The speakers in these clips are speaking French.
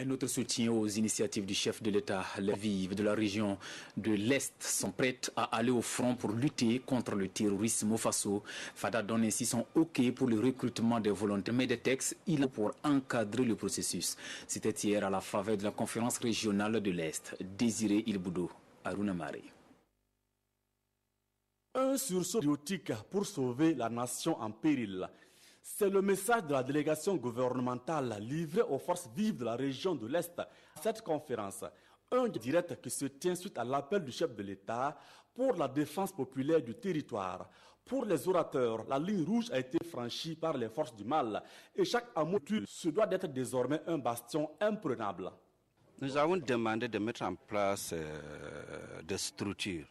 Un autre soutien aux initiatives du chef de l'État. Les vives de la région de l'Est sont prêtes à aller au front pour lutter contre le terrorisme au Faso. Fada donne ainsi son OK pour le recrutement des volontaires, mais des textes, il a pour encadrer le processus. C'était hier à la faveur de la conférence régionale de l'Est. Désiré Ilboudou, Aruna Mare. Un sursaut patriotique pour sauver la nation en péril. C'est le message de la délégation gouvernementale livrée aux forces vives de la région de l'Est à cette conférence. Un direct qui se tient suite à l'appel du chef de l'État pour la défense populaire du territoire. Pour les orateurs, la ligne rouge a été franchie par les forces du mal et chaque hameau se doit d'être désormais un bastion imprenable. Nous avons demandé de mettre en place des structures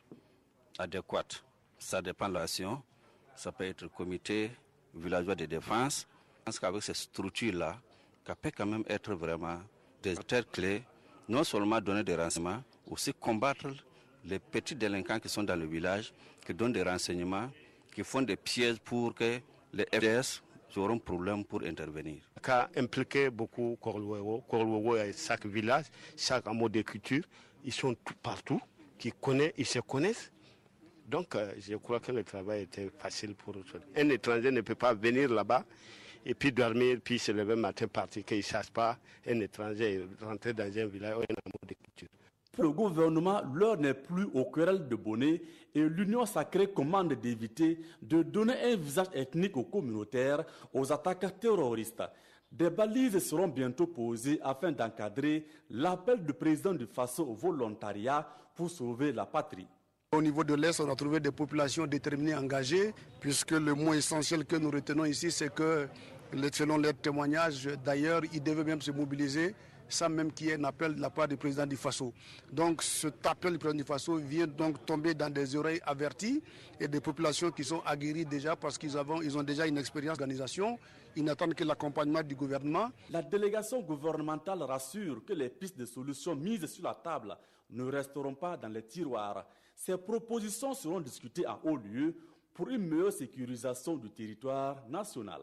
adéquates. Ça dépend de l'action, ça peut être comité villageois de défense. Je pense qu'avec ces structures-là, ça peut quand même être vraiment des acteurs clés, non seulement donner des renseignements, aussi combattre les petits délinquants qui sont dans le village, qui donnent des renseignements, qui font des pièges pour que les FDS auront problème pour intervenir. Ça a impliqué beaucoup Korluego et chaque village, chaque hameau de culture, ils sont partout, ils se connaissent. Donc, je crois que le travail était facile pour eux. Un étranger ne peut pas venir là-bas et puis dormir, puis se lever le matin, partir, qu'il ne sache pas un étranger rentrer dans un village ou un hameau de culture. Pour le gouvernement, l'heure n'est plus au querelle de bonnet et l'Union sacrée commande d'éviter de donner un visage ethnique aux communautaires, aux attaques terroristes. Des balises seront bientôt posées afin d'encadrer l'appel du président du Faso au volontariat pour sauver la patrie. Au niveau de l'Est, on a trouvé des populations déterminées, engagées, puisque le mot essentiel que nous retenons ici, c'est que, selon leurs témoignages, d'ailleurs, ils devaient même se mobiliser sans même qu'il y ait un appel de la part du président du Faso. Donc cet appel du président du Faso vient donc tomber dans des oreilles averties et des populations qui sont aguerries déjà parce qu'ils ont déjà une expérience d'organisation. Ils n'attendent que l'accompagnement du gouvernement. La délégation gouvernementale rassure que les pistes de solutions mises sur la table ne resteront pas dans les tiroirs. Ces propositions seront discutées en haut lieu pour une meilleure sécurisation du territoire national.